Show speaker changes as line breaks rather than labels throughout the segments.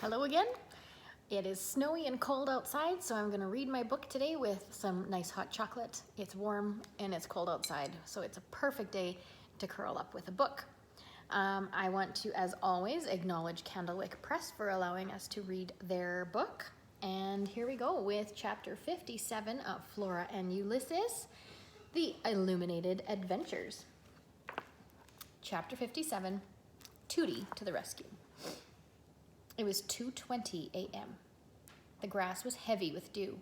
Hello again. It is snowy and cold outside, so I'm going to read my book today with some nice hot chocolate. It's warm and it's cold outside, so it's a perfect day to curl up with a book. I want to, as always, acknowledge Candlewick Press for allowing us to read their book. And here we go with chapter 57 of Flora and Ulysses, The Illuminated Adventures. Chapter 57, Tootie to the Rescue. It was 2:20 a.m. The grass was heavy with dew.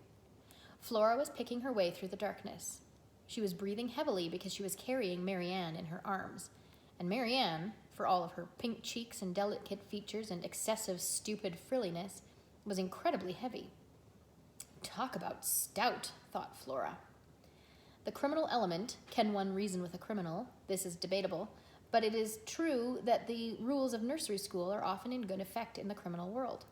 Flora was picking her way through the darkness. She was breathing heavily because she was carrying Marianne in her arms. And Marianne, for all of her pink cheeks and delicate features and excessive stupid frilliness, was incredibly heavy. Talk about stout, thought Flora. The criminal element, can one reason with a criminal? This is debatable. But it is true that the rules of nursery school are often in good effect in the criminal world.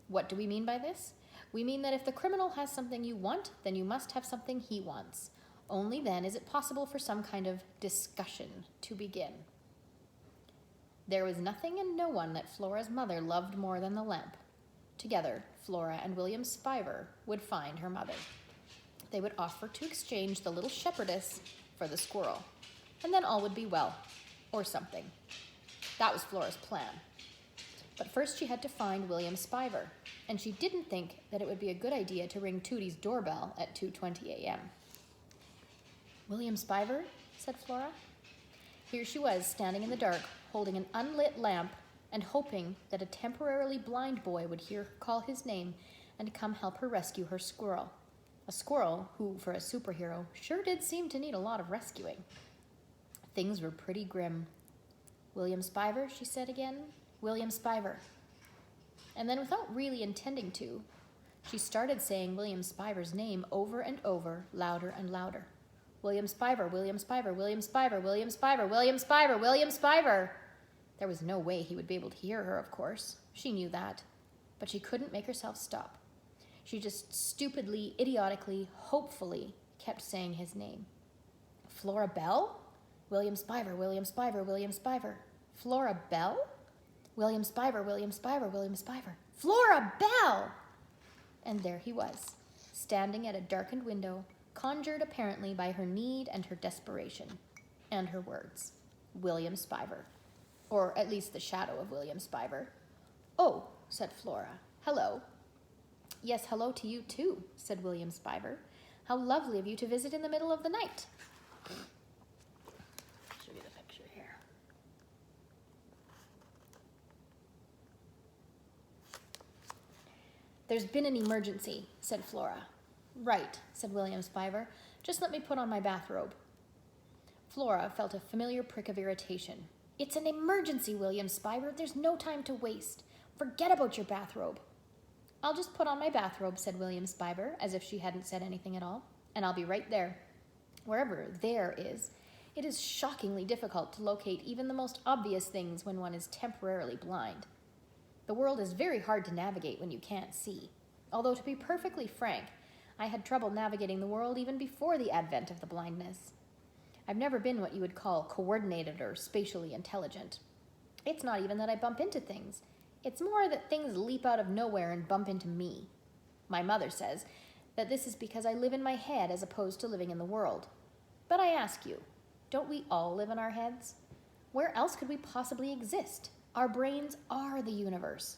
What do we mean by this? We mean that if the criminal has something you want, then you must have something he wants. Only then is it possible for some kind of discussion to begin. There was nothing and no one that Flora's mother loved more than the lamp. Together, Flora and William Spiver would find her mother. They would offer to exchange the little shepherdess for the squirrel, and then all would be well. Or something. That was Flora's plan. But first she had to find William Spiver, and she didn't think that it would be a good idea to ring Tootie's doorbell at 2:20 a.m. William Spiver, said Flora. Here she was, standing in the dark, holding an unlit lamp and hoping that a temporarily blind boy would hear her call his name and come help her rescue her squirrel. A squirrel who, for a superhero, sure did seem to need a lot of rescuing. Things were pretty grim. William Spiver, she said again. William Spiver. And then without really intending to, she started saying William Spiver's name over and over, louder and louder. William Spiver, William Spiver, William Spiver, William Spiver, William Spiver, William Spiver. There was no way he would be able to hear her, of course. She knew that. But she couldn't make herself stop. She just stupidly, idiotically, hopefully kept saying his name. Flora Bell? William Spiver, William Spiver, William Spiver. Flora Bell? William Spiver, William Spiver, William Spiver. Flora Bell! And there he was, standing at a darkened window, conjured apparently by her need and her desperation, and her words. William Spiver. Or at least the shadow of William Spiver. Oh, said Flora. Hello. Yes, hello to you too, said William Spiver. How lovely of you to visit in the middle of the night. There's been an emergency, said Flora. Right, said William Spiver. Just let me put on my bathrobe. Flora felt a familiar prick of irritation. It's an emergency, William Spiver. There's no time to waste. Forget about your bathrobe. I'll just put on my bathrobe, said William Spiver, as if she hadn't said anything at all, and I'll be right there. Wherever there is, it is shockingly difficult to locate even the most obvious things when one is temporarily blind. The world is very hard to navigate when you can't see. Although, to be perfectly frank, I had trouble navigating the world even before the advent of the blindness. I've never been what you would call coordinated or spatially intelligent. It's not even that I bump into things. It's more that things leap out of nowhere and bump into me. My mother says that this is because I live in my head as opposed to living in the world. But I ask you, don't we all live in our heads? Where else could we possibly exist? Our brains are the universe.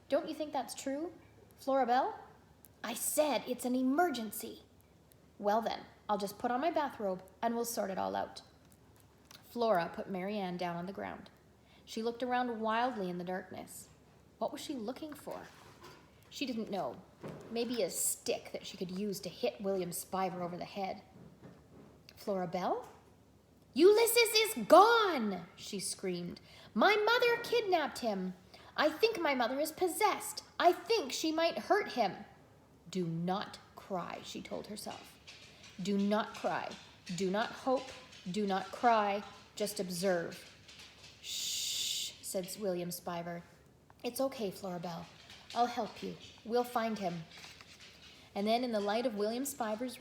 Don't you think that's true, Flora Bell? I said it's an emergency. Well then, I'll just put on my bathrobe and we'll sort it all out. Flora put Marianne down on the ground. She looked around wildly in the darkness. What was she looking for? She didn't know. Maybe a stick that she could use to hit William Spiver over the head. Flora Bell? Ulysses is gone, she screamed. My mother kidnapped him. I think my mother is possessed. I think she might hurt him. Do not cry, she told herself. Do not cry. Do not hope. Do not cry. Just observe. Shh, said William Spiver. It's okay, Flora Bell. I'll help you. We'll find him. And then the light in William Spiver's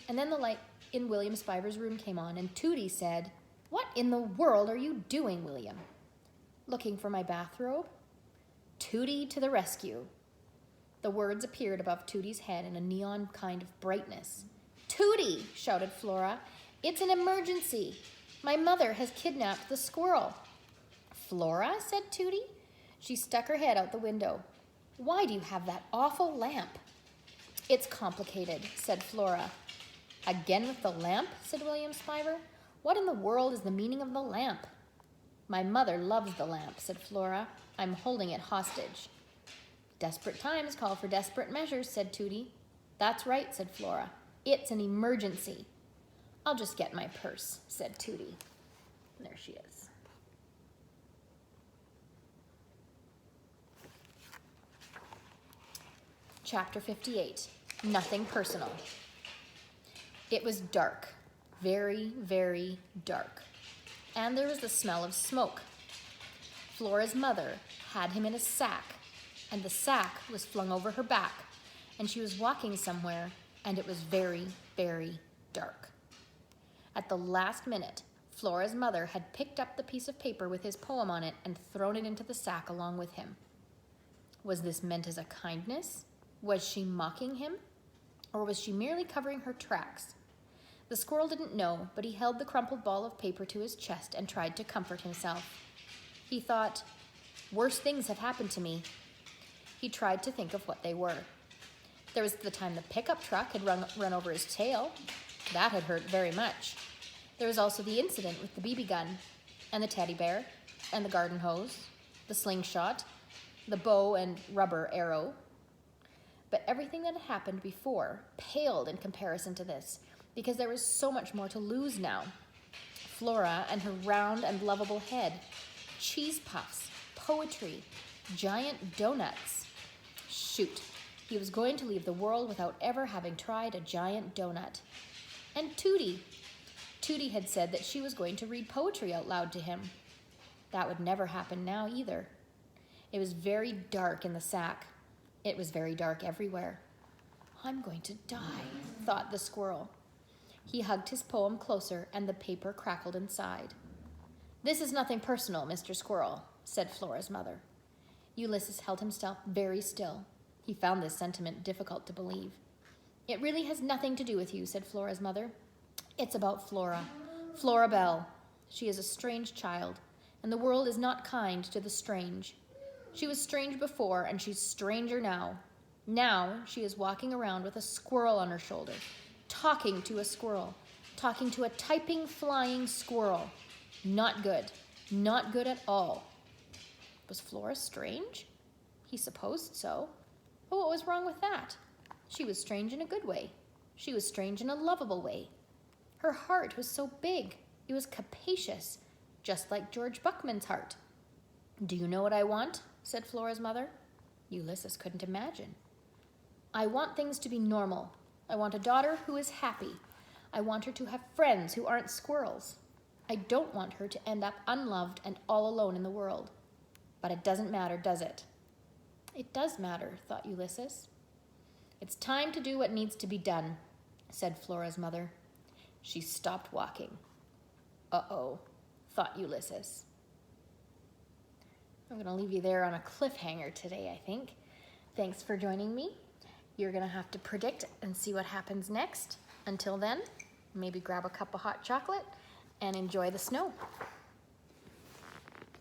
room came on, and Tootie said, What in the world are you doing, William? Looking for my bathrobe? Tootie to the rescue. The words appeared above Tootie's head in a neon kind of brightness. "Tootie!" shouted Flora. "It's an emergency. My mother has kidnapped the squirrel." "Flora?" said Tootie. She stuck her head out the window. "Why do you have that awful lamp?" "It's complicated," said Flora. "Again with the lamp?" said William Spiver. "What in the world is the meaning of the lamp?" "My mother loves the lamp," said Flora. "I'm holding it hostage." "Desperate times call for desperate measures," said Tootie. "That's right," said Flora. "It's an emergency." "I'll just get my purse," said Tootie. There she is. Chapter 58, Nothing Personal. It was dark, very, very dark, and there was the smell of smoke. Flora's mother had him in a sack, and the sack was flung over her back, and she was walking somewhere, and it was very, very dark. At the last minute, Flora's mother had picked up the piece of paper with his poem on it and thrown it into the sack along with him. Was this meant as a kindness? Was she mocking him? Or was she merely covering her tracks? The squirrel didn't know, but he held the crumpled ball of paper to his chest and tried to comfort himself. He thought, "Worse things have happened to me." He tried to think of what they were. There was the time the pickup truck had run over his tail. That had hurt very much. There was also the incident with the BB gun, and the teddy bear, and the garden hose, the slingshot, the bow and rubber arrow. But everything that had happened before paled in comparison to this, because there was so much more to lose now. Flora and her round and lovable head, cheese puffs, poetry, giant donuts. Shoot, he was going to leave the world without ever having tried a giant donut. And Tootie. Tootie had said that she was going to read poetry out loud to him. That would never happen now either. It was very dark in the sack. It was very dark everywhere. "I'm going to die," thought the squirrel. He hugged his poem closer, and the paper crackled inside. "This is nothing personal, Mr. Squirrel," said Flora's mother. Ulysses held himself very still. He found this sentiment difficult to believe. "It really has nothing to do with you," said Flora's mother. "It's about Flora. Flora Bell. She is a strange child, and the world is not kind to the strange. She was strange before, and she's stranger now. Now she is walking around with a squirrel on her shoulder, talking to a squirrel, talking to a typing, flying squirrel. Not good. Not good at all." Was Flora strange? He supposed so. But what was wrong with that? She was strange in a good way. She was strange in a lovable way. Her heart was so big. It was capacious, just like George Buckman's heart. "Do you know what I want?" said Flora's mother. Ulysses couldn't imagine. "I want things to be normal. I want a daughter who is happy. I want her to have friends who aren't squirrels. I don't want her to end up unloved and all alone in the world. But it doesn't matter, does it?" "It does matter," thought Ulysses. "It's time to do what needs to be done," said Flora's mother. She stopped walking. "Uh-oh," thought Ulysses. I'm going to leave you there on a cliffhanger today, I think. Thanks for joining me. You're going to have to predict and see what happens next. Until then, maybe grab a cup of hot chocolate and enjoy the snow.